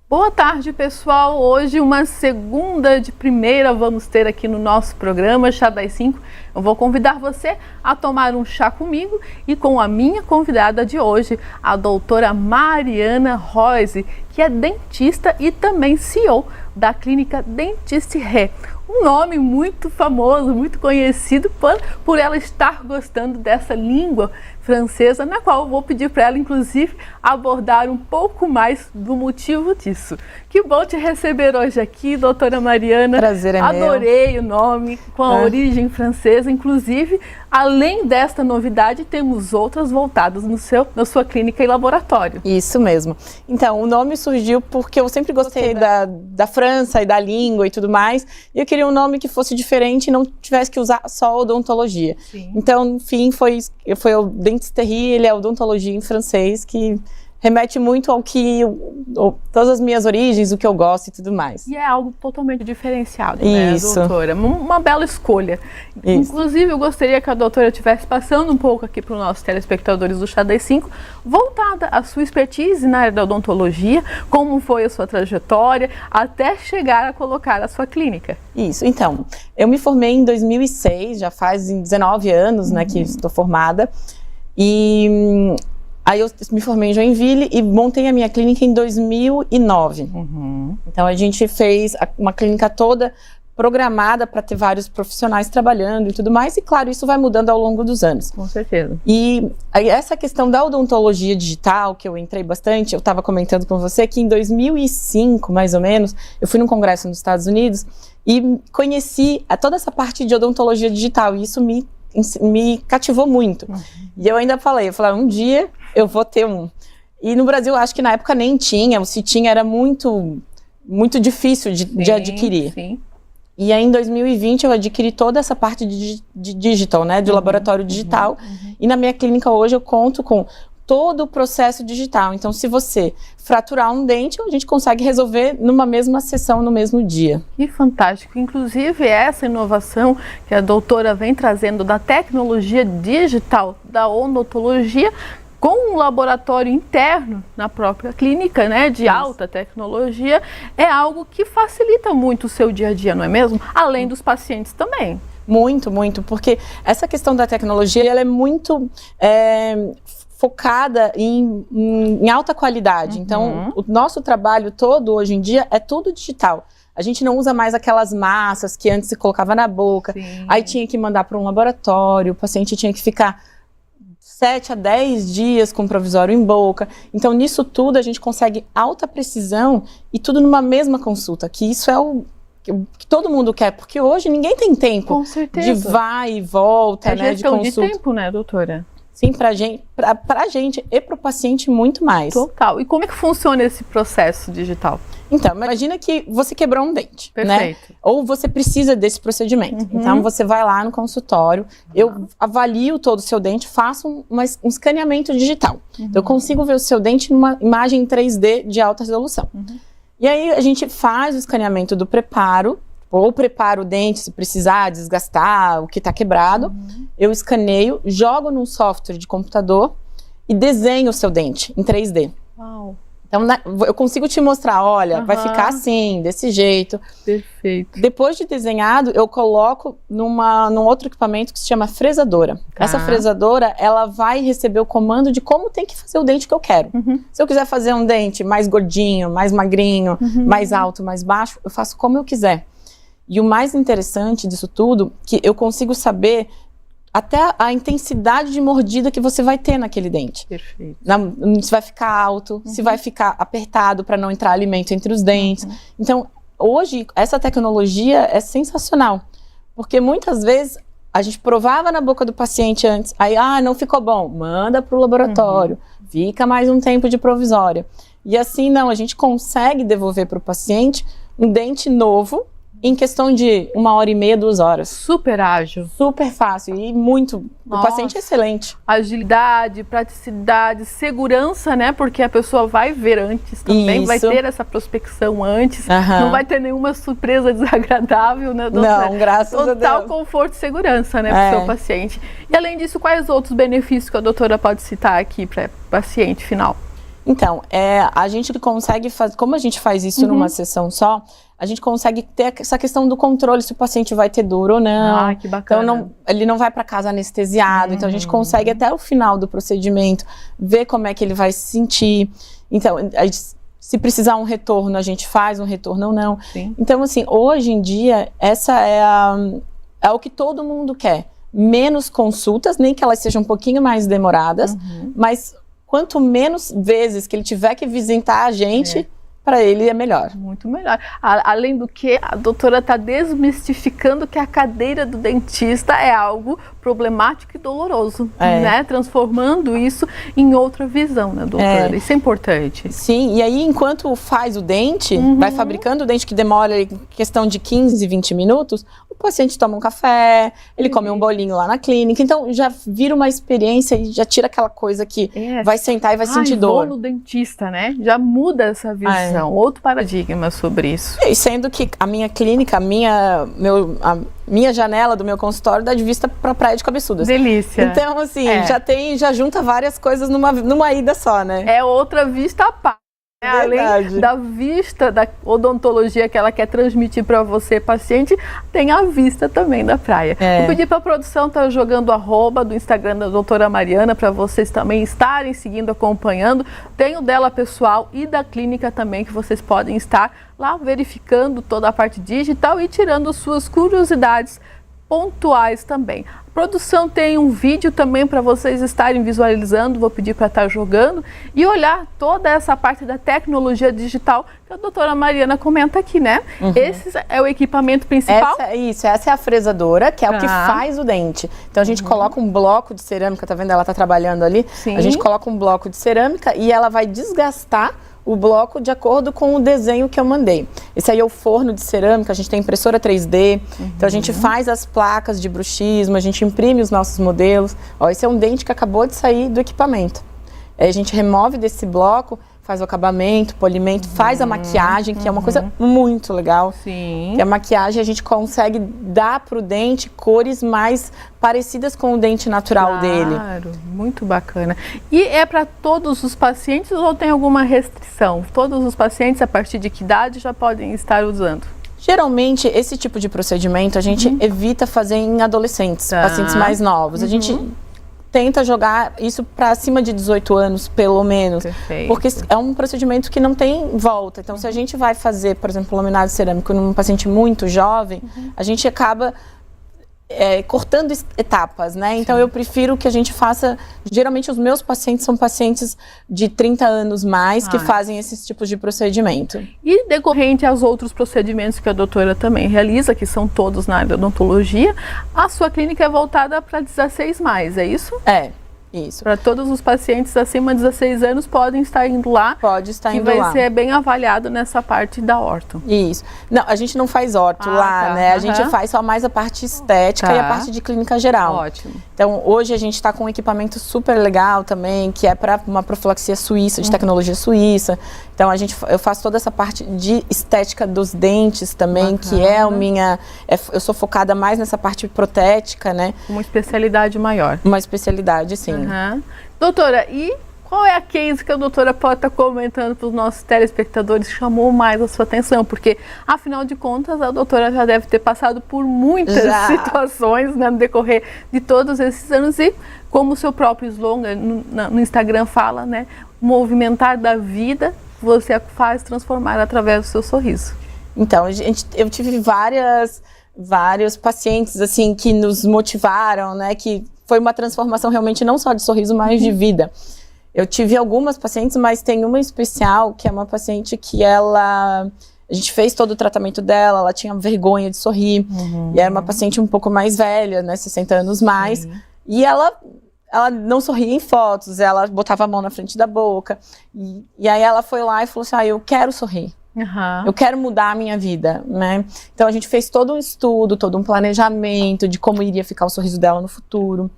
Boa tarde, pessoal. Hoje, uma segunda de primeira, vamos ter aqui no nosso programa Chá das 5. Eu vou convidar você a tomar um chá comigo e com a minha convidada de hoje, a doutora Mariana Reuze, que é dentista e também CEO da clínica Dentiste Ré. Um nome muito famoso, muito conhecido por ela estar gostando dessa língua francesa, na qual eu vou pedir para ela, inclusive, abordar um pouco mais do motivo disso. Que bom te receber hoje aqui, doutora Mariana. Prazer é meu. Adorei o nome, com a origem francesa. Inclusive, além desta novidade, temos outras voltadas na sua clínica e laboratório. Isso mesmo. Então, o nome surgiu porque eu sempre gostei da França e da língua e tudo mais. E eu queria um nome que fosse diferente e não tivesse que usar só odontologia. Sim. Então, no fim, foi o Dentiste Ré, ele é odontologia em francês, que remete muito ao que todas as minhas origens, o que eu gosto e tudo mais. E é algo totalmente diferenciado, né, doutora? Uma bela escolha. Isso. Inclusive, eu gostaria que a doutora estivesse passando um pouco aqui para os nossos telespectadores do Chá das 5, voltada à sua expertise na área da odontologia, como foi a sua trajetória, até chegar a colocar a sua clínica. Isso, então, eu me formei em 2006, já faz 19 anos, né, que estou formada, e aí eu me formei em Joinville e montei a minha clínica em 2009. Então a gente fez uma clínica toda programada para ter vários profissionais trabalhando e tudo mais, e claro, isso vai mudando ao longo dos anos. Com certeza. E aí, essa questão da odontologia digital, que eu entrei bastante, eu estava comentando com você que em 2005, mais ou menos, eu fui num congresso nos Estados Unidos e conheci toda essa parte de odontologia digital, e isso me cativou muito. E eu ainda falei, um dia eu vou ter um. E no Brasil, acho que na época nem tinha, o se tinha era muito difícil de adquirir. Sim. E aí em 2020 eu adquiri toda essa parte de digital, né, de laboratório digital. E na minha clínica hoje eu conto com todo o processo digital. Então, se você fraturar um dente, a gente consegue resolver numa mesma sessão, no mesmo dia. Que fantástico! Inclusive, essa inovação que a doutora vem trazendo da tecnologia digital da odontologia, com um laboratório interno na própria clínica, né, de alta tecnologia, é algo que facilita muito o seu dia a dia, não é mesmo? Além dos pacientes também. Muito, muito, porque essa questão da tecnologia, ela é muito focada em alta qualidade. Então, o nosso trabalho todo, hoje em dia, é tudo digital. A gente não usa mais aquelas massas que antes se colocava na boca, aí tinha que mandar para um laboratório, o paciente tinha que ficar 7 a 10 dias com provisório em boca. Então, nisso tudo, a gente consegue alta precisão e tudo numa mesma consulta, que isso é o que todo mundo quer, porque hoje ninguém tem tempo de vai e volta, né, de consulta. De tempo, né, doutora? Sim, pra gente e pro paciente muito mais. Total. E como é que funciona esse processo digital? Então, imagina que você quebrou um dente, perfeito, né? Ou você precisa desse procedimento. Então, você vai lá no consultório, eu avalio todo o seu dente, faço um escaneamento digital. Eu consigo ver o seu dente numa imagem 3D de alta resolução. E aí, a gente faz o escaneamento do preparo, ou preparo o dente se precisar desgastar o que está quebrado. Eu escaneio, jogo num software de computador e desenho o seu dente em 3D. Uau! Então, eu consigo te mostrar, olha, vai ficar assim, desse jeito. Perfeito. Depois de desenhado, eu coloco num outro equipamento que se chama fresadora. Essa fresadora, ela vai receber o comando de como tem que fazer o dente que eu quero. Se eu quiser fazer um dente mais gordinho, mais magrinho, mais alto, mais baixo, eu faço como eu quiser. E o mais interessante disso tudo, que eu consigo saber até a intensidade de mordida que você vai ter naquele dente. Perfeito. Se vai ficar alto, se vai ficar apertado para não entrar alimento entre os dentes. Então, hoje, essa tecnologia é sensacional, porque muitas vezes a gente provava na boca do paciente antes, aí, não ficou bom, manda para o laboratório, fica mais um tempo de provisória. E assim, não, a gente consegue devolver para o paciente um dente novo, em questão de 1h30, 2 horas. Super ágil. Super fácil e muito. O paciente é excelente. Agilidade, praticidade, segurança, né? Porque a pessoa vai ver antes também, vai ter essa prospecção antes, não vai ter nenhuma surpresa desagradável, né, doutora? Não, graças a Deus. Total conforto e segurança, né, para o seu paciente. E além disso, quais outros benefícios que a doutora pode citar aqui para o paciente final? Então, a gente consegue fazer, como a gente faz isso numa sessão só, a gente consegue ter essa questão do controle se o paciente vai ter dor ou não. Ah, que bacana. Então, ele não vai para casa anestesiado. Então, a gente consegue até o final do procedimento ver como é que ele vai se sentir. Então, se precisar um retorno, a gente faz um retorno ou não. Sim. Então, assim, hoje em dia, essa é o que todo mundo quer. Menos consultas, nem que elas sejam um pouquinho mais demoradas, mas quanto menos vezes que ele tiver que visitar a gente, para ele é melhor. Muito melhor. Além do que, a doutora está desmistificando que a cadeira do dentista é algo problemático e doloroso, né? Transformando isso em outra visão, né, doutora? Isso é importante. Sim, e aí enquanto faz o dente, vai fabricando o dente que demora questão de 15, 20 minutos, o paciente toma um café, ele come um bolinho lá na clínica, então já vira uma experiência e já tira aquela coisa que vai sentar e vai sentir dor. Vou no dentista, né? Já muda essa visão. Outro paradigma sobre isso. E sendo que a minha clínica, a minha janela do meu consultório dá de vista para a Praia de Cabeçudas. Delícia. Então, assim, já junta várias coisas numa ida só, né? É outra vista à parte. Além da vista da odontologia que ela quer transmitir para você, paciente, tem a vista também da praia. Vou pedir para a produção estar jogando @ do Instagram da doutora Mariana para vocês também estarem seguindo, acompanhando. Tem o dela pessoal e da clínica também, que vocês podem estar lá verificando toda a parte digital e tirando suas curiosidades pontuais também. A produção tem um vídeo também para vocês estarem visualizando, vou pedir para estar jogando e olhar toda essa parte da tecnologia digital que a doutora Mariana comenta aqui, né? Esse é o equipamento principal? Essa é a fresadora, que é o que faz o dente. Então a gente coloca um bloco de cerâmica, tá vendo? Ela tá trabalhando ali. Sim. A gente coloca um bloco de cerâmica e ela vai desgastar o bloco de acordo com o desenho que eu mandei. Esse aí é o forno de cerâmica, a gente tem impressora 3D, então a gente faz as placas de bruxismo, a gente imprime os nossos modelos. Ó, esse é um dente que acabou de sair do equipamento. Aí a gente remove desse bloco, faz o acabamento, polimento, faz a maquiagem, que é uma coisa muito legal. Sim. Que a maquiagem a gente consegue dar para o dente cores mais parecidas com o dente natural dele. Claro, muito bacana. E é para todos os pacientes ou tem alguma restrição? Todos os pacientes, a partir de que idade, já podem estar usando? Geralmente, esse tipo de procedimento a gente evita fazer em adolescentes, pacientes mais novos. A gente tenta jogar isso para acima de 18 anos, pelo menos. Perfeito. Porque é um procedimento que não tem volta. Então, se a gente vai fazer, por exemplo, laminado cerâmico num paciente muito jovem, a gente acaba cortando etapas, né? Então, eu prefiro que a gente faça... Geralmente, os meus pacientes são pacientes de 30 anos mais que fazem esses tipos de procedimento. E decorrente aos outros procedimentos que a doutora também realiza, que são todos na área da odontologia, a sua clínica é voltada para 16+, é isso? Isso. Para todos os pacientes acima de 16 anos podem estar indo lá. Pode estar indo lá. Que lá. vai ser bem avaliado nessa parte da orto. Isso. Não, a gente não faz orto lá, né? A gente faz só mais a parte estética e a parte de clínica geral. Ótimo. Então, hoje a gente está com um equipamento super legal também, que é para uma profilaxia suíça, de tecnologia suíça. Então, eu faço toda essa parte de estética dos dentes também, que é a minha... eu sou focada mais nessa parte protética, né? Uma especialidade maior. Uma especialidade, sim. Doutora, e qual é a case que a doutora pode estar comentando para os nossos telespectadores que chamou mais a sua atenção? Porque, afinal de contas, a doutora já deve ter passado por muitas situações, né, no decorrer de todos esses anos e, como o seu próprio slogan no Instagram fala, né, movimentar da vida, você faz transformar através do seu sorriso. Então, eu tive vários pacientes, assim, que nos motivaram, né, que foi uma transformação realmente não só de sorriso, mas de vida. Eu tive algumas pacientes, mas tem uma especial, que é uma paciente que a gente fez todo o tratamento dela, ela tinha vergonha de sorrir, e era uma paciente um pouco mais velha, né, 60 anos mais, e ela não sorria em fotos, ela botava a mão na frente da boca, e aí ela foi lá e falou assim, eu quero sorrir. Uhum. Eu quero mudar a minha vida, né? Então a gente fez todo um estudo, todo um planejamento de como iria ficar o sorriso dela no futuro.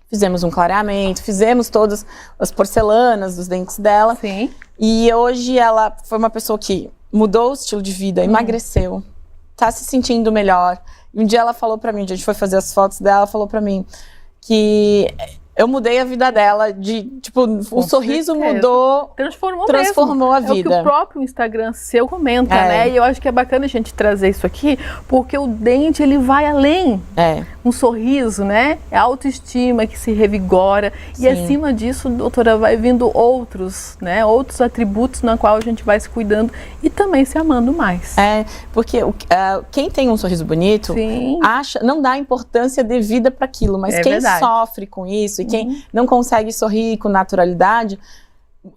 Fizemos um clareamento, fizemos todas as porcelanas dos dentes dela. Sim. E hoje ela foi uma pessoa que mudou o estilo de vida, emagreceu, tá se sentindo melhor. E um dia ela falou pra mim, a gente foi fazer as fotos dela, ela falou pra mim que eu mudei a vida dela, o sorriso mudou, transformou a vida. É o que o próprio Instagram seu comenta, né? E eu acho que é bacana a gente trazer isso aqui, porque o dente, ele vai além. Um sorriso, né? É a autoestima que se revigora. Sim. E acima disso, doutora, vai vindo outros, né? Outros atributos na qual a gente vai se cuidando e também se amando mais. Porque quem tem um sorriso bonito, não dá importância devida para aquilo, mas quem sofre com isso e quem não consegue sorrir com naturalidade,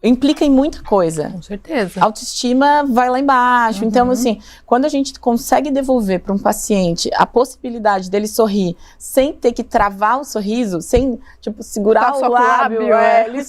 implica em muita coisa. Com certeza. A autoestima vai lá embaixo. Então, assim, quando a gente consegue devolver para um paciente a possibilidade dele sorrir sem ter que travar o sorriso, sem, segurar o lábio.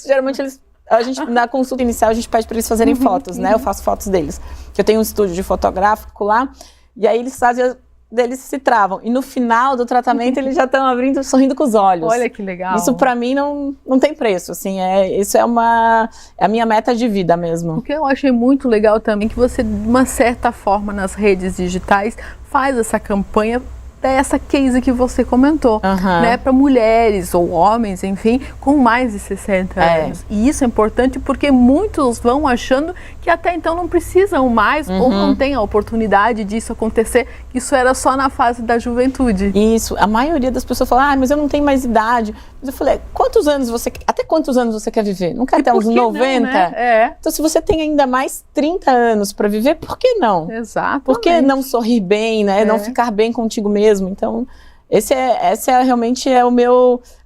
Geralmente, a gente, na consulta inicial, a gente pede para eles fazerem fotos, né? Eu faço fotos deles. Eu tenho um estúdio de fotográfico lá, e aí eles fazem... Eles se travam. E no final do tratamento, eles já estão abrindo, sorrindo com os olhos. Olha que legal. Isso pra mim não tem preço, assim. Isso é a minha meta de vida mesmo. O que eu achei muito legal também, que você, de uma certa forma, nas redes digitais, faz essa campanha dessa case que você comentou, né, para mulheres ou homens, enfim, com mais de 60 anos. E isso é importante porque muitos vão achando que até então não precisam mais ou não têm a oportunidade disso acontecer, que isso era só na fase da juventude. Isso, a maioria das pessoas fala, mas eu não tenho mais idade. Mas eu falei, até quantos anos você quer viver? Não quer até uns 90? Não, né? Então, se você tem ainda mais 30 anos para viver, por que não? Exato. Por que não sorrir bem, né? Não ficar bem contigo mesmo? Então, realmente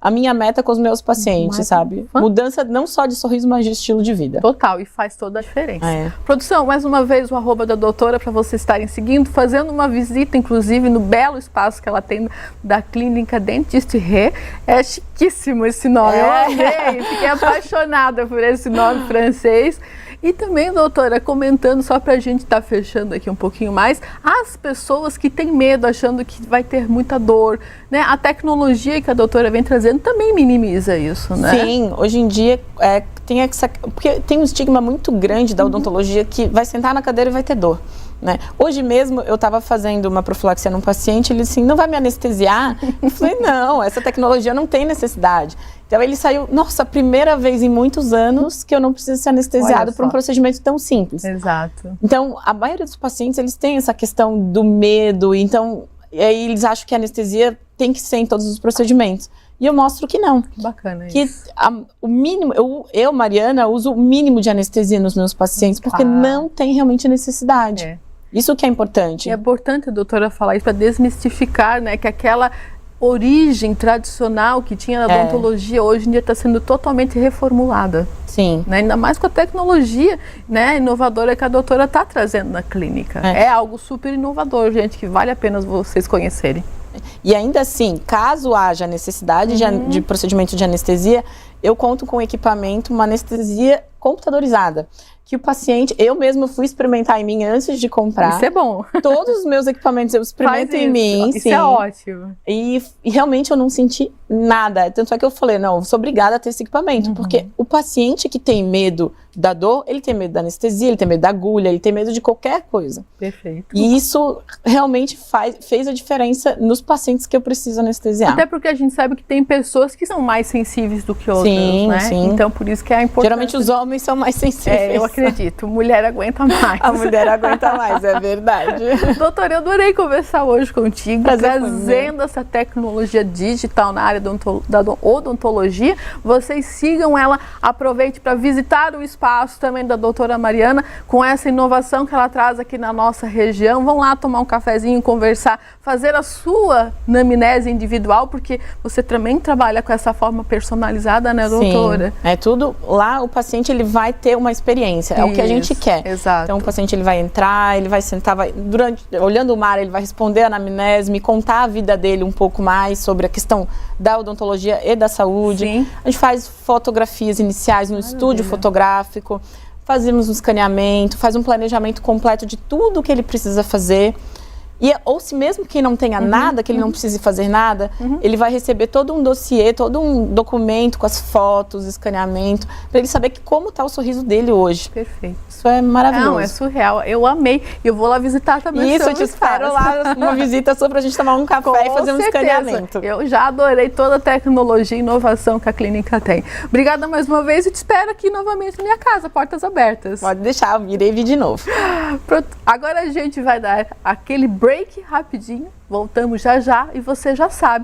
a minha meta com os meus pacientes, sabe? Mudança não só de sorriso, mas de estilo de vida. Total, e faz toda a diferença. Produção, mais uma vez o @, da doutora, para vocês estarem seguindo, fazendo uma visita, inclusive, no belo espaço que ela tem da clínica Dentiste Ré. É chiquíssimo esse nome, eu amei, fiquei apaixonada por esse nome francês. E também, doutora, comentando, só para a gente estar fechando aqui um pouquinho mais, as pessoas que têm medo, achando que vai ter muita dor, né? A tecnologia que a doutora vem trazendo também minimiza isso, né? Sim, hoje em dia porque tem um estigma muito grande da odontologia que vai sentar na cadeira e vai ter dor. Né? Hoje mesmo eu estava fazendo uma profilaxia num paciente, ele disse, não vai me anestesiar? Eu falei, não, essa tecnologia não tem necessidade. Então ele saiu, nossa, a primeira vez em muitos anos que eu não preciso ser anestesiado por um procedimento tão simples. Exato. Então a maioria dos pacientes, eles têm essa questão do medo, então aí eles acham que a anestesia tem que ser em todos os procedimentos. E eu mostro que não. Bacana que isso. O mínimo, eu, Mariana, uso o mínimo de anestesia nos meus pacientes, porque não tem realmente necessidade. Isso que é importante. É importante a doutora falar isso para desmistificar, né, que aquela origem tradicional que tinha na odontologia hoje em dia está sendo totalmente reformulada. Sim. Né? Ainda mais com a tecnologia, né, inovadora que a doutora está trazendo na clínica. É algo super inovador, gente, que vale a pena vocês conhecerem. E ainda assim, caso haja necessidade de procedimento de anestesia, eu conto com equipamento, uma anestesia computadorizada. Que o paciente, eu mesmo fui experimentar em mim antes de comprar. Isso é bom. Todos os meus equipamentos eu experimento em mim. Isso é ótimo. E realmente eu não senti nada. Tanto é que eu falei, não, eu sou obrigada a ter esse equipamento. Porque o paciente que tem medo da dor, ele tem medo da anestesia, ele tem medo da agulha, ele tem medo de qualquer coisa. Perfeito. E isso realmente fez a diferença nos pacientes que eu preciso anestesiar. Até porque a gente sabe que tem pessoas que são mais sensíveis do que outras, né? Sim. Então, por isso que é importante. Geralmente os homens são mais sensíveis. Eu acredito. Mulher aguenta mais. A mulher aguenta mais, é verdade. Doutora, eu adorei conversar hoje contigo, trazendo essa tecnologia digital na área da odontologia. Vocês sigam ela, aproveite para visitar o espaço também da doutora Mariana, com essa inovação que ela traz aqui na nossa região. Vão lá tomar um cafezinho, conversar, fazer a sua anamnese individual, porque você também trabalha com essa forma personalizada, né, doutora? Sim, é tudo. Lá o paciente ele vai ter uma experiência, é o que a gente quer. Exato. Então o paciente ele vai entrar, ele vai sentar, olhando o mar, ele vai responder a anamnese, me contar a vida dele um pouco mais sobre a questão da odontologia e da saúde. Sim. A gente faz fotografias iniciais no estúdio fotográfico, fazemos um escaneamento, faz um planejamento completo de tudo que ele precisa fazer. Ou se mesmo que não tenha nada, que ele não precise fazer nada, ele vai receber todo um dossiê, todo um documento com as fotos, escaneamento, para ele saber como está o sorriso dele hoje. Perfeito. Isso é maravilhoso. Não, é surreal. Eu amei. E eu vou lá visitar também. Isso, eu te espero lá, uma visita sua pra gente tomar um café e fazer um escaneamento. Eu já adorei toda a tecnologia e inovação que a clínica tem. Obrigada mais uma vez e te espero aqui novamente na minha casa, portas abertas. Pode deixar, eu irei vir de novo. Pronto. Agora a gente vai dar aquele break rapidinho, voltamos já já e você já sabe,